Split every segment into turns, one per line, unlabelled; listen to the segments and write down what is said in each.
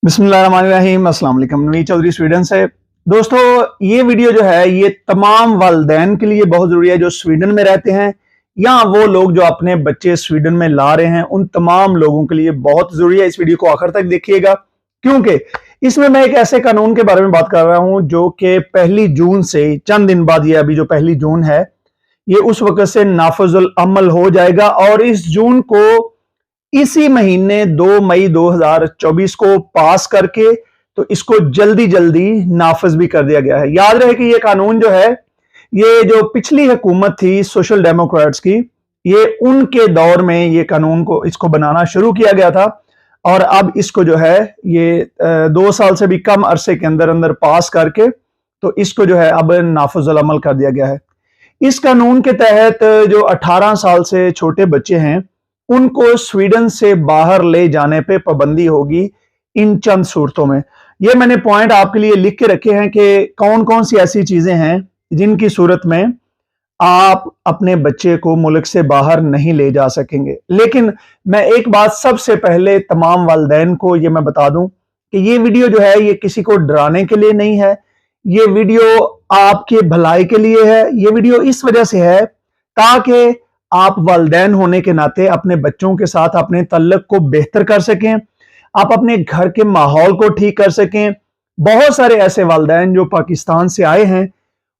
बिस्मिल्लाहिर्रहमानिर्रहीम। अस्सलाम वालेकुम। नवीद चौधरी स्वीडन से। दोस्तों, ये वीडियो जो है ये तमाम वालिदैन के लिए बहुत ज़रूरी है जो स्वीडन में रहते हैं या वो लोग जो अपने बच्चे स्वीडन में ला रहे हैं, उन तमाम लोगों के लिए बहुत ज़रूरी है। इस वीडियो को आखिर तक देखिएगा क्योंकि इसमें मैं एक ऐसे कानून के बारे में बात कर रहा हूं जो कि 1 जून से चंद दिन बाद, ये अभी जो 1 जून है, ये उस वक्त से नाफिजुल अमल हो जाएगा और इस जून को इसी महीने 2 मई 2024 को पास करके तो इसको जल्दी जल्दी नाफिज भी कर दिया गया है। याद रहे कि ये कानून जो है, ये जो पिछली हुकूमत थी सोशल डेमोक्रेट्स की, ये उनके दौर में ये कानून को इसको बनाना शुरू किया गया था और अब इसको जो है ये 2 साल से भी कम अरसे के अंदर अंदर पास करके तो इसको जो है अब नाफिजुल अमल कर दिया गया है। इस कानून के तहत जो 18 साल से छोटे बच्चे हैं उनको स्वीडन से बाहर ले जाने पे पाबंदी होगी इन चंद सूरतों में। ये मैंने पॉइंट आपके लिए लिख के रखे हैं कि कौन कौन सी ऐसी चीजें हैं जिनकी सूरत में आप अपने बच्चे को मुल्क से बाहर नहीं ले जा सकेंगे। लेकिन मैं एक बात सबसे पहले तमाम वालिदैन को ये मैं बता दूं कि ये वीडियो जो है ये किसी को डराने के लिए नहीं है, ये वीडियो आपके भलाई के लिए है। ये वीडियो इस वजह से है ताकि आप वालिदैन होने के नाते अपने बच्चों के साथ अपने तल्लुक को बेहतर कर सकें, आप अपने घर के माहौल को ठीक कर सकें। बहुत सारे ऐसे वालिदैन जो पाकिस्तान से आए हैं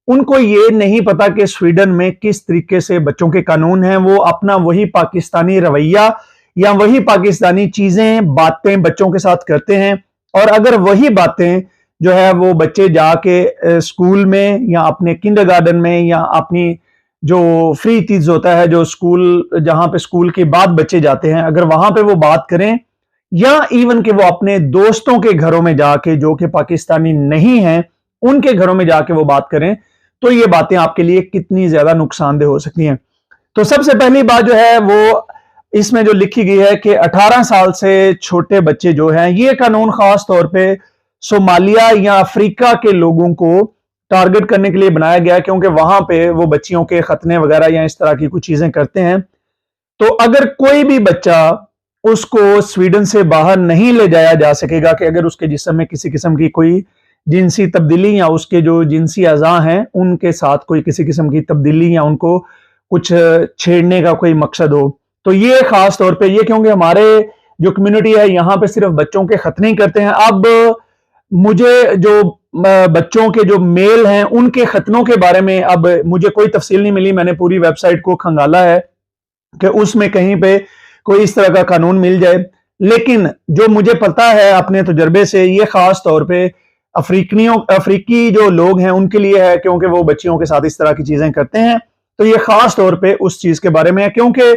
उनको ये नहीं पता कि स्वीडन में किस तरीके से बच्चों के कानून हैं। वो अपना वही पाकिस्तानी रवैया या वही पाकिस्तानी चीजें बातें बच्चों के साथ करते हैं और अगर वही बातें जो है वो बच्चे जाके स्कूल में या अपने किंडरगार्टन में या अपनी जो फ्री तीज होता है, जो स्कूल जहां पे स्कूल के बाद बच्चे जाते हैं, अगर वहां पे वो बात करें या इवन कि वो अपने दोस्तों के घरों में जाके जो कि पाकिस्तानी नहीं हैं उनके घरों में जाके वो बात करें तो ये बातें आपके लिए कितनी ज्यादा नुकसानदेह हो सकती हैं। तो सबसे पहली बात जो है वो इसमें जो लिखी गई है कि 18 साल से छोटे बच्चे जो हैं, ये कानून खास तौर पे सोमालिया या अफ्रीका के लोगों को टारगेट करने के लिए बनाया गया क्योंकि वहां पे वो बच्चियों के खतने वगैरह या इस तरह की कुछ चीजें करते हैं। तो अगर कोई भी बच्चा उसको स्वीडन से बाहर नहीं ले जाया जा सकेगा कि अगर उसके जिस्म में किसी किस्म की कोई जिनसी तब्दीली या उसके जो जिनसी अज़ा हैं उनके साथ कोई किसी किस्म की तब्दीली या उनको कुछ छेड़ने का कोई मकसद हो, तो ये खास तौर पे ये क्योंकि हमारे जो कम्युनिटी है यहाँ पे सिर्फ बच्चों के खतने ही करते हैं। अब मुझे जो बच्चों के जो मेल हैं उनके खतनों के बारे में अब मुझे कोई तफसील नहीं मिली। मैंने पूरी वेबसाइट को खंगाला है कि उसमें कहीं पे कोई इस तरह का कानून मिल जाए, लेकिन जो मुझे पता है अपने तजुर्बे से, ये खास तौर पे अफ्रीकी जो लोग हैं उनके लिए है क्योंकि वो बच्चियों के साथ इस तरह की चीजें करते हैं। तो ये खास तौर पे उस चीज के बारे में है क्योंकि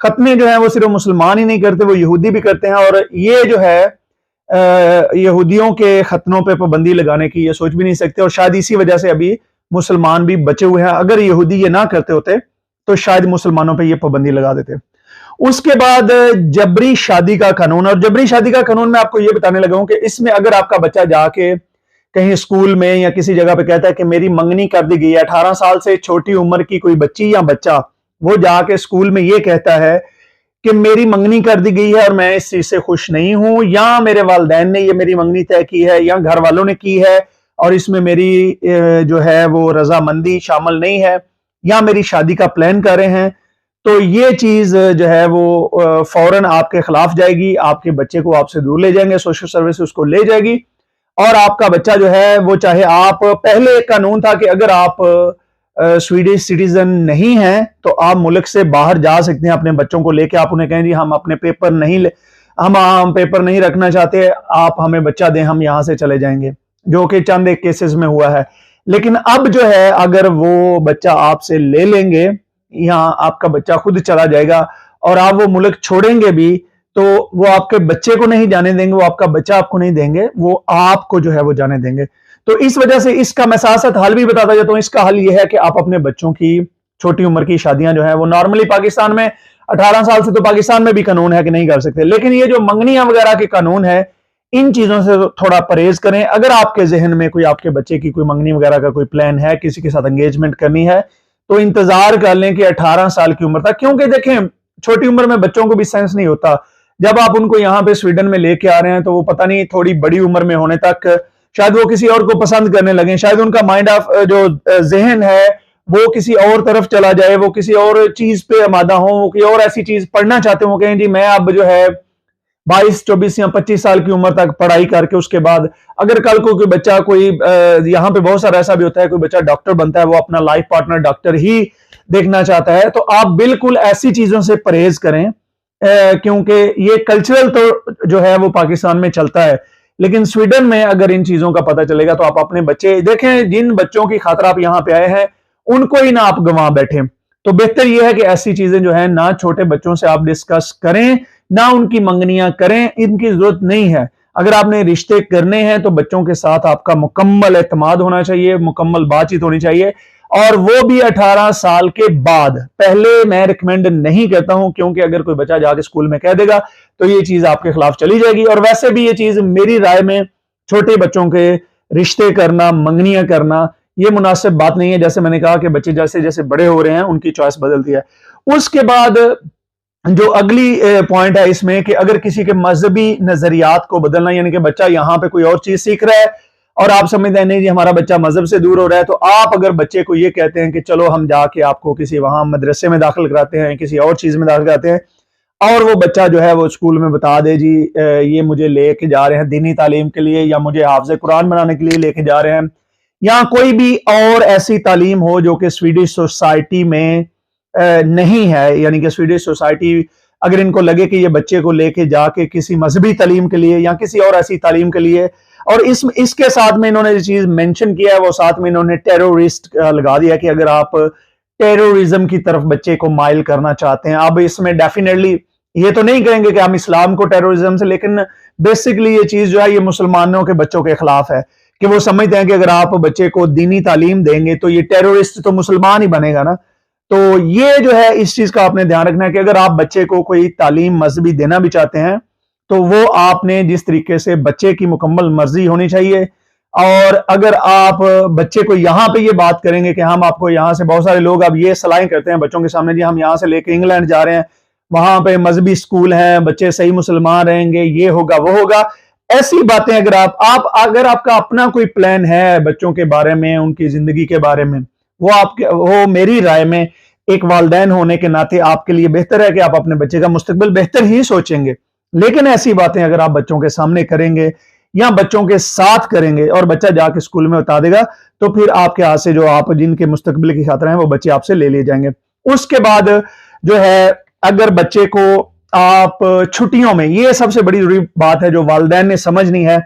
खतने जो है वो सिर्फ मुसलमान ही नहीं करते, वो यहूदी भी करते हैं और ये जो है यहूदियों के खतनों पे पाबंदी लगाने की ये सोच भी नहीं सकते और शायद इसी वजह से अभी मुसलमान भी बचे हुए हैं। अगर यहूदी ये ना करते होते तो शायद मुसलमानों पे ये पाबंदी लगा देते। उसके बाद जबरी शादी का कानून, और जबरी शादी का कानून मैं आपको ये बताने लगा हूं कि इसमें अगर आपका बच्चा जाके कहीं स्कूल में या किसी जगह पे कहता है कि मेरी मंगनी कर दी गई है, 18 साल से छोटी उम्र की कोई बच्ची या बच्चा वो जाके स्कूल में ये कहता है कि मेरी मंगनी कर दी गई है और मैं इस चीज से खुश नहीं हूं, या मेरे वालिदैन ने ये मेरी मंगनी तय की है या घर वालों ने की है और इसमें मेरी जो है वो रजामंदी शामिल नहीं है, या मेरी शादी का प्लान कर रहे हैं, तो ये चीज जो है वो फौरन आपके खिलाफ जाएगी। आपके बच्चे को आपसे दूर ले जाएंगे, सोशल सर्विस उसको ले जाएगी और आपका बच्चा जो है वो, चाहे आप पहले एक कानून था कि अगर आप स्वीडिश सिटीजन नहीं हैं तो आप मुल्क से बाहर जा सकते हैं अपने बच्चों को लेके। आप उन्हें कहें जी हम अपने पेपर नहीं हम पेपर नहीं रखना चाहते, आप हमें बच्चा दें, हम यहां से चले जाएंगे, जो कि चंद एक केसेस में हुआ है। लेकिन अब जो है अगर वो बच्चा आपसे ले लेंगे या आपका बच्चा खुद चला जाएगा और आप वो मुल्क छोड़ेंगे भी तो वो आपके बच्चे को नहीं जाने देंगे, वो आपका बच्चा आपको नहीं देंगे, वो आपको जो है वो जाने देंगे। तो इस वजह से इसका मैं साथ साथ हल भी बताता जाता हूं। इसका हल ये है कि आप अपने बच्चों की छोटी उम्र की शादियां जो है वो नॉर्मली पाकिस्तान में 18 साल से तो पाकिस्तान में भी कानून है कि नहीं कर सकते, लेकिन ये जो मंगनियां वगैरह के कानून है इन चीजों से थोड़ा परहेज करें। अगर आपके जहन में कोई आपके बच्चे की कोई मंगनी वगैरह का कोई प्लान है, किसी के साथ एंगेजमेंट करनी है, तो इंतजार कर लें कि 18 साल की उम्र तक, क्योंकि देखें छोटी उम्र में बच्चों को भी सेंस नहीं होता جب آپ ان کو یہاں پہ سویڈن میں لے کے آ رہے ہیں تو وہ پتہ نہیں تھوڑی بڑی عمر میں ہونے تک شاید وہ کسی اور کو پسند کرنے لگیں، شاید ان کا مائنڈ آف جو ذہن ہے وہ کسی اور طرف چلا جائے، وہ کسی اور چیز پہ آمادہ ہوں، وہ کوئی اور ایسی چیز پڑھنا چاہتے ہوں، کہیں جی میں اب جو ہے 22 24 یا 25 سال کی عمر تک پڑھائی کر کے اس کے بعد اگر کل کو کوئی بچہ کوئی یہاں پہ بہت سارا ایسا بھی ہوتا ہے، کوئی بچہ ڈاکٹر بنتا ہے، وہ اپنا لائف پارٹنر ڈاکٹر ہی دیکھنا چاہتا ہے، تو آپ بالکل ایسی چیزوں سے پرہیز کریں کیونکہ یہ کلچرل تو جو ہے وہ پاکستان میں چلتا ہے، لیکن سویڈن میں اگر ان چیزوں کا پتہ چلے گا تو آپ اپنے بچے دیکھیں، جن بچوں کی خاطر آپ یہاں پہ آئے ہیں ان کو ہی نہ آپ گنوا بیٹھیں، تو بہتر یہ ہے کہ ایسی چیزیں جو ہیں نہ چھوٹے بچوں سے آپ ڈسکس کریں، نہ ان کی منگنیاں کریں، ان کی ضرورت نہیں ہے۔ اگر آپ نے رشتے کرنے ہیں تو بچوں کے ساتھ آپ کا مکمل اعتماد ہونا چاہیے، مکمل بات چیت ہونی چاہیے، اور وہ بھی 18 سال کے بعد۔ پہلے میں ریکمینڈ نہیں کرتا ہوں کیونکہ اگر کوئی بچہ جا کے اسکول میں کہہ دے گا تو یہ چیز آپ کے خلاف چلی جائے گی، اور ویسے بھی یہ چیز میری رائے میں چھوٹے بچوں کے رشتے کرنا، منگنیاں کرنا یہ مناسب بات نہیں ہے۔ جیسے میں نے کہا کہ بچے جیسے جیسے بڑے ہو رہے ہیں ان کی چوائس بدلتی ہے۔ اس کے بعد جو اگلی پوائنٹ ہے اس میں کہ اگر کسی کے مذہبی نظریات کو بدلنا، یعنی کہ بچہ یہاں پہ کوئی اور چیز سیکھ رہا ہے اور آپ سمجھتے ہیں نہیں جی ہمارا بچہ مذہب سے دور ہو رہا ہے، تو آپ اگر بچے کو یہ کہتے ہیں کہ چلو ہم جا کے آپ کو کسی وہاں مدرسے میں داخل کراتے ہیں، کسی اور چیز میں داخل کراتے ہیں، اور وہ بچہ جو ہے وہ اسکول میں بتا دے جی یہ مجھے لے کے جا رہے ہیں دینی تعلیم کے لیے، یا مجھے حافظ قرآن بنانے کے لیے لے کے جا رہے ہیں، یا کوئی بھی اور ایسی تعلیم ہو جو کہ سویڈش سوسائٹی میں نہیں ہے، یعنی کہ سویڈش سوسائٹی اگر ان کو لگے کہ یہ بچے کو لے کے جا کے کسی مذہبی تعلیم کے لیے یا کسی اور ایسی تعلیم کے لیے، اور اس کے ساتھ میں انہوں نے جو چیز مینشن کیا ہے وہ ساتھ میں انہوں نے ٹیرورسٹ لگا دیا کہ اگر آپ ٹیرورزم کی طرف بچے کو مائل کرنا چاہتے ہیں، اب اس میں ڈیفینیٹلی یہ تو نہیں کہیں گے کہ ہم اسلام کو ٹیرورزم سے، لیکن بیسکلی یہ چیز جو ہے یہ مسلمانوں کے بچوں کے خلاف ہے کہ وہ سمجھتے ہیں کہ اگر آپ بچے کو دینی تعلیم دیں گے تو یہ ٹیرورسٹ تو مسلمان ہی بنے گا نا۔ تو یہ جو ہے اس چیز کا آپ نے دھیان رکھنا ہے کہ اگر آپ بچے کو کوئی تعلیم مذہبی دینا بھی چاہتے ہیں تو وہ آپ نے جس طریقے سے بچے کی مکمل مرضی ہونی چاہیے، اور اگر آپ بچے کو یہاں پہ یہ بات کریں گے کہ ہم آپ کو یہاں سے، بہت سارے لوگ اب یہ صلاحیں کرتے ہیں بچوں کے سامنے جی ہم یہاں سے لے کے انگلینڈ جا رہے ہیں، وہاں پہ مذہبی سکول ہیں، بچے صحیح مسلمان رہیں گے، یہ ہوگا وہ ہوگا، ایسی باتیں اگر آپ کا اپنا کوئی پلان ہے بچوں کے بارے میں، ان کی زندگی کے بارے میں، وہ میری رائے میں ایک والدین ہونے کے ناطے آپ کے لیے بہتر ہے کہ آپ اپنے بچے کا مستقبل بہتر ہی سوچیں گے، لیکن ایسی باتیں اگر آپ بچوں کے سامنے کریں گے یا بچوں کے ساتھ کریں گے اور بچہ جا کے اسکول میں بتا دے گا تو پھر آپ کے ہاتھ سے جو آپ جن کے مستقبل کی خاطر ہیں وہ بچے آپ سے لے لیے جائیں گے۔ اس کے بعد جو ہے اگر بچے کو آپ چھٹیوں میں، یہ سب سے بڑی ضروری بات ہے جو والدین نے سمجھنی ہے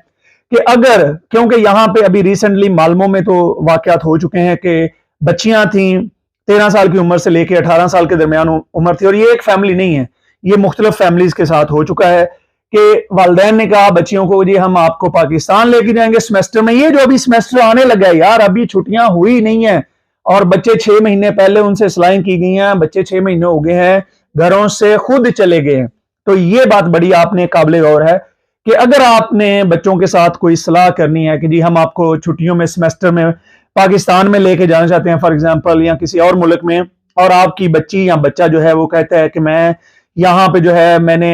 کہ اگر، کیونکہ یہاں پہ ابھی ریسنٹلی معلوموں میں تو واقعات ہو چکے ہیں کہ بچیاں تھیں 13 سال کی عمر سے لے کے 18 سال کے درمیان عمر تھی، اور یہ ایک فیملی نہیں ہے، یہ مختلف فیملیز کے ساتھ ہو چکا ہے کہ والدین نے کہا بچیوں کو جی ہم آپ کو پاکستان لے کے جائیں گے سیمسٹر میں، یہ جو ابھی سیمسٹر آنے لگا ہے یار، ابھی چھٹیاں ہوئی نہیں ہیں اور بچے 6 مہینے پہلے ان سے صلاحیں کی گئی ہیں، بچے 6 مہینے ہو گئے ہیں گھروں سے خود چلے گئے ہیں۔ تو یہ بات بڑی آپ نے قابل غور ہے کہ اگر آپ نے بچوں کے ساتھ کوئی صلاح کرنی ہے کہ جی ہم آپ کو چھٹیوں میں سیمسٹر میں پاکستان میں لے کے جانا چاہتے ہیں فار ایگزامپل، یا کسی اور ملک میں، اور آپ کی بچی یا بچہ جو ہے وہ کہتا ہے کہ میں یہاں پہ جو ہے میں نے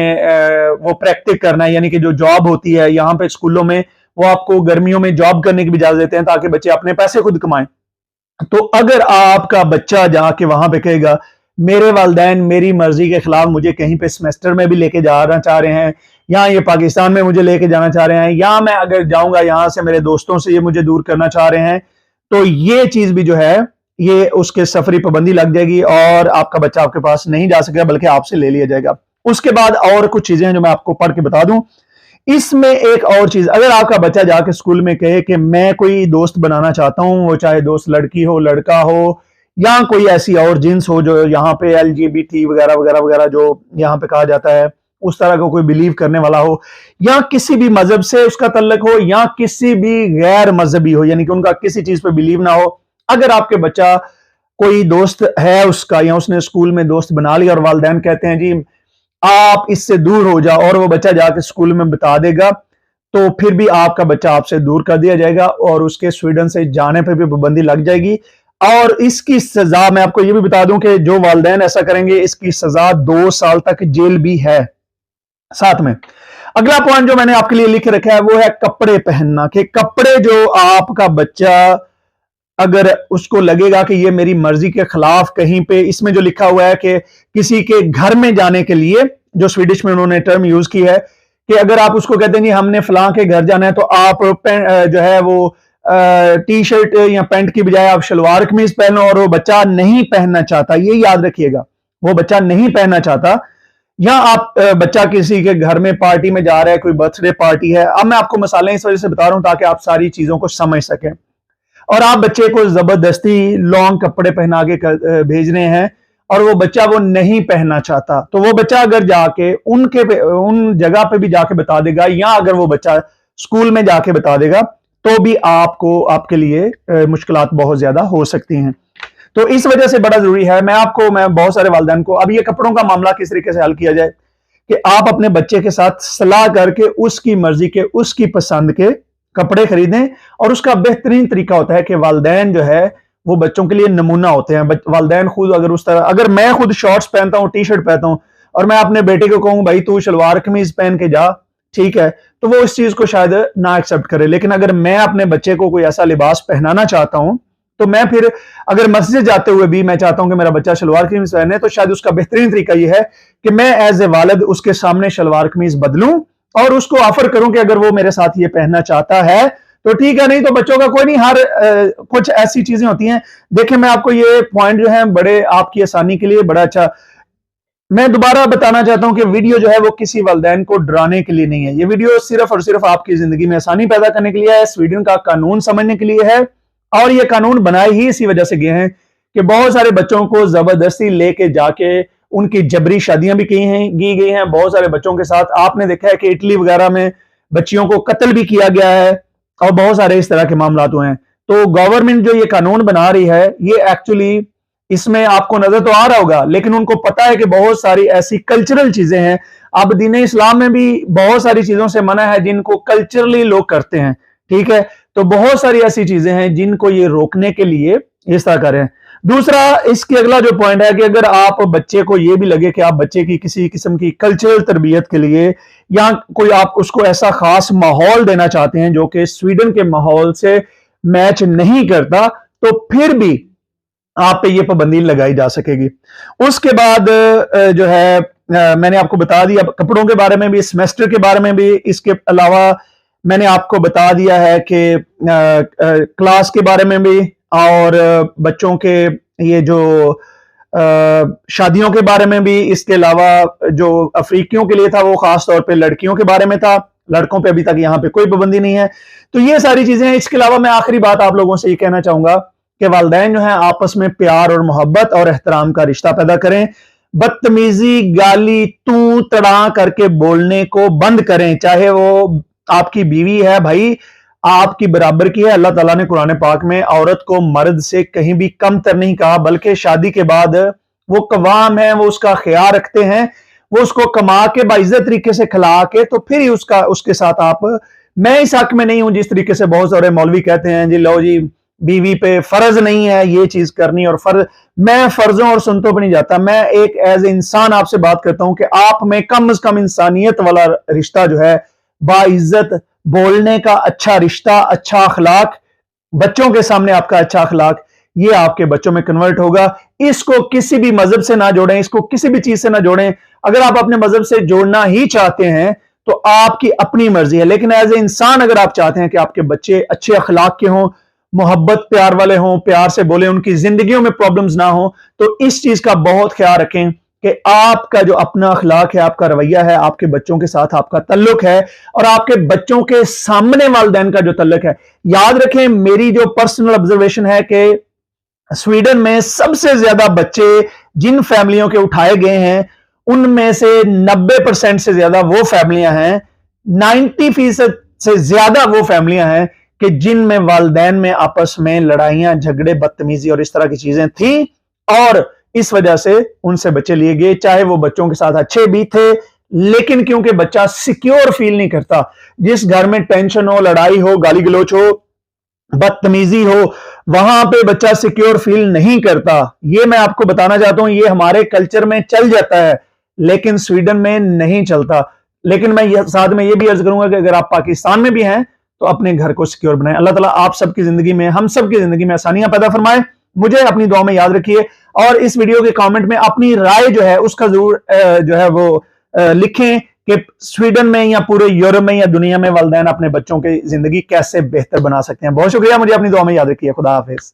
وہ پریکٹک کرنا ہے، یعنی کہ جو جاب ہوتی ہے یہاں پہ اسکولوں میں وہ آپ کو گرمیوں میں جاب کرنے کی بھی اجازت دیتے ہیں تاکہ بچے اپنے پیسے خود کمائیں، تو اگر آپ کا بچہ جا کے وہاں پہ کہے گا میرے والدین میری مرضی کے خلاف مجھے کہیں پہ سیمسٹر میں بھی لے کے جانا چاہ رہے ہیں، یا یہ پاکستان میں مجھے لے کے جانا چاہ رہے ہیں، یا میں اگر جاؤں گا یہاں سے میرے دوستوں سے یہ مجھے دور کرنا چاہ رہے ہیں، تو یہ چیز بھی جو ہے یہ اس کے سفری پابندی لگ جائے گی اور آپ کا بچہ آپ کے پاس نہیں جا سکے گا بلکہ آپ سے لے لیا جائے گا۔ اس کے بعد اور کچھ چیزیں ہیں جو میں آپ کو پڑھ کے بتا دوں۔ اس میں ایک اور چیز، اگر آپ کا بچہ جا کے اسکول میں کہے کہ میں کوئی دوست بنانا چاہتا ہوں، وہ چاہے دوست لڑکی ہو لڑکا ہو یا کوئی ایسی اور جنس ہو جو یہاں پہ LGBT وغیرہ وغیرہ وغیرہ جو یہاں پہ کہا جاتا ہے اس طرح کا کوئی بلیو کرنے والا ہو، یا کسی بھی مذہب سے اس کا تعلق ہو یا کسی بھی غیر مذہبی ہو، یعنی کہ ان کا کسی چیز پہ بلیو نہ ہو، اگر آپ کے بچہ کوئی دوست ہے اس کا یا اس نے اسکول میں دوست بنا لیا اور والدین کہتے ہیں جی آپ اس سے دور ہو جاؤ، اور وہ بچہ جا کے اسکول میں بتا دے گا، تو پھر بھی آپ کا بچہ آپ سے دور کر دیا جائے گا اور اس کے سویڈن سے جانے پہ بھی پابندی لگ جائے گی، اور اس کی سزا میں آپ کو یہ بھی بتا دوں کہ جو والدین ایسا کریں گے اس کی سزا 2 سال تک جیل بھی ہے۔ साथ में अगला पॉइंट जो मैंने आपके लिए लिख रखा है वो है कपड़े पहनना, कि कपड़े जो आपका बच्चा अगर उसको लगेगा कि ये मेरी मर्जी के खिलाफ कहीं पे, इसमें जो लिखा हुआ है कि किसी के घर में जाने के लिए, जो स्वीडिश में उन्होंने टर्म यूज की है कि अगर आप उसको कहते हैं जी हमने फलां के घर जाना है, तो आप जो है वो टी शर्ट या पैंट की बजाय आप शलवार कमीज पहनो, और वो बच्चा नहीं पहनना चाहता, ये याद रखिएगा, वो बच्चा नहीं पहनना चाहता, या आप बच्चा किसी के घर में पार्टी में जा रहा है, कोई बर्थडे पार्टी है। अब मैं आपको मसाले इस वजह से बता रहा हूं ताकि आप सारी चीजों को समझ सकें, और आप बच्चे को जबरदस्ती लॉन्ग कपड़े पहना के भेज रहे हैं और वो बच्चा वो नहीं पहनना चाहता, तो वो बच्चा अगर जाके उन जगह पे भी जाके बता देगा, या अगर वो बच्चा स्कूल में जाके बता देगा, तो भी आपके लिए मुश्किलात बहुत ज्यादा हो सकती हैं। तो इस वजह से बड़ा जरूरी है, मैं बहुत सारे वालिदैन को, अब ये कपड़ों का मामला किस तरीके से हल किया जाए कि आप अपने बच्चे के साथ सलाह करके उसकी मर्जी के, उसकी पसंद के कपड़े खरीदें, और उसका बेहतरीन तरीका होता है कि वालिदैन जो है वो बच्चों के लिए नमूना होते हैं। वालिदैन खुद अगर मैं खुद शॉर्ट्स पहनता हूँ, टी शर्ट पहनता हूँ, और मैं अपने बेटे को कहूँ भाई तू शलवार कमीज पहन के जा, ठीक है, तो वो इस चीज को शायद ना एक्सेप्ट करे। लेकिन अगर मैं अपने बच्चे को कोई ऐसा लिबास पहनाना चाहता हूं, तो मैं फिर अगर मस्जिद जाते हुए भी मैं चाहता हूं कि मेरा बच्चा शलवार कमीज पहने, तो शायद उसका बेहतरीन तरीका यह है कि मैं एज ए वालिद उसके सामने शलवार कमीज बदलूं और उसको ऑफर करूं कि अगर वो मेरे साथ ये पहनना चाहता है तो ठीक है, नहीं तो बच्चों का कोई नहीं। कुछ ऐसी चीजें होती हैं। देखिए, मैं आपको ये पॉइंट जो है बड़े आपकी आसानी के लिए बड़ा अच्छा मैं दोबारा बताना चाहता हूं कि वीडियो जो है वो किसी वालिदैन को डराने के लिए नहीं है। ये वीडियो सिर्फ और सिर्फ आपकी जिंदगी में आसानी पैदा करने के लिए है, स्वीडन का कानून समझने के लिए है, और ये कानून बनाए ही इसी वजह से गए हैं कि बहुत सारे बच्चों को जबरदस्ती लेके जाके उनकी जबरी शादियां भी की गई हैं। बहुत सारे बच्चों के साथ आपने देखा है कि इटली वगैरह में बच्चियों को कत्ल भी किया गया है, और बहुत सारे इस तरह के मामला हुए हैं। तो गवर्नमेंट जो ये कानून बना रही है, ये एक्चुअली इसमें आपको नजर तो आ रहा होगा, लेकिन उनको पता है कि बहुत सारी ऐसी कल्चरल चीजें हैं। अब दीन इस्लाम में भी बहुत सारी चीजों से मना है जिनको कल्चरली लोग करते हैं, ठीक है। तो बहुत सारी ऐसी चीजें हैं जिनको ये रोकने के लिए इस तरह करें। दूसरा, इसके अगला जो पॉइंट है कि अगर आप बच्चे को ये भी लगे कि आप बच्चे की किसी किस्म की कल्चरल तरबियत के लिए या कोई आप उसको ऐसा खास माहौल देना चाहते हैं जो कि स्वीडन के माहौल से मैच नहीं करता, तो फिर भी आप पे ये पाबंदी लगाई जा सकेगी। उसके बाद जो है मैंने आपको बता दिया कपड़ों के बारे में भी, सेमेस्टर के बारे में भी। इसके अलावा मैंने आपको बता दिया है कि क्लास के बारे में भी, और बच्चों के ये जो शादियों के बारे में भी। इसके अलावा जो अफ्रीकियों के लिए था वो खास तौर पे लड़कियों के बारे में था, लड़कों पे अभी तक यहाँ पे कोई पाबंदी नहीं है। तो ये सारी चीजें हैं। इसके अलावा मैं आखिरी बात आप लोगों से ये कहना चाहूंगा कि वालिदैन जो है आपस में प्यार और मोहब्बत और एहतराम का रिश्ता पैदा करें। बदतमीजी, गाली, तू तड़ा करके बोलने को बंद करें। चाहे वो आपकी बीवी है, भाई आपकी बराबर की है। अल्लाह ताला ने कुरान पाक में औरत को मर्द से कहीं भी कमतर नहीं कहा, बल्कि शादी के बाद वो कवाम है, वो उसका ख्याल रखते हैं, वो उसको कमा के बाइज्जत तरीके से खिला के तो फिर ही उसके साथ आप। मैं इस हक में नहीं हूं जिस तरीके से बहुत सारे मौलवी कहते हैं जी लो जी बीवी पे फर्ज नहीं है ये चीज करनी, और मैं फर्जों और सुन्नतों पे नहीं जाता। मैं एक एज इंसान आपसे बात करता हूं कि आप में कम से कम इंसानियत वाला रिश्ता जो है, बाइज्जत बोलने का अच्छा रिश्ता, अच्छा अखलाक, बच्चों के सामने आपका अच्छा अखलाक, ये आपके बच्चों में कन्वर्ट होगा। इसको किसी भी मजहब से ना जोड़ें, इसको किसी भी चीज से ना जोड़ें। अगर आप अपने मजहब से जोड़ना ही चाहते हैं तो आपकी अपनी मर्जी है, लेकिन एज ए इंसान अगर आप चाहते हैं कि आपके बच्चे अच्छे अखलाक के हों, मोहब्बत प्यार वाले हों, प्यार से बोले, उनकी जिंदगियों में प्रॉब्लम्स ना हो, तो इस चीज का बहुत ख्याल रखें कि आपका जो अपना अखलाक है, आपका रवैया है, आपके बच्चों के साथ आपका तल्लुक है, और आपके बच्चों के सामने वालिदैन का जो तल्लुक है। याद रखें, मेरी जो पर्सनल ऑब्जर्वेशन है कि स्वीडन में सबसे ज्यादा बच्चे जिन फैमिलियों के उठाए गए हैं उनमें से 90% से ज्यादा वो फैमिलियां हैं, 90% से ज्यादा वो फैमिलियां हैं कि जिनमें वालिदैन में आपस में लड़ाइयां, झगड़े, बदतमीजी और इस तरह की चीजें थी, और इस वजह से उनसे बच्चे लिए गए। चाहे वो बच्चों के साथ अच्छे भी थे, लेकिन क्योंकि बच्चा सिक्योर फील नहीं करता, जिस घर में टेंशन हो, लड़ाई हो, गाली गलोच हो, बदतमीजी हो, वहां पे बच्चा सिक्योर फील नहीं करता। ये मैं आपको बताना चाहता हूं, ये हमारे कल्चर में चल जाता है लेकिन स्वीडन में नहीं चलता। لیکن میں ساتھ میں یہ بھی عرض کروں گا کہ اگر آپ پاکستان میں بھی ہیں تو اپنے گھر کو سیکیور بنائیں. اللہ تعالیٰ آپ سب کی زندگی میں, ہم سب کی زندگی میں آسانیاں پیدا فرمائے. مجھے اپنی دعا میں یاد رکھیے, اور اس ویڈیو کے کامنٹ میں اپنی رائے جو ہے اس کا ضرور جو ہے وہ لکھیں کہ سویڈن میں یا پورے یورپ میں یا دنیا میں والدین اپنے بچوں کی زندگی کیسے بہتر بنا سکتے ہیں. بہت شکریہ, مجھے اپنی دعا میں یاد رکھیے. خدا حافظ.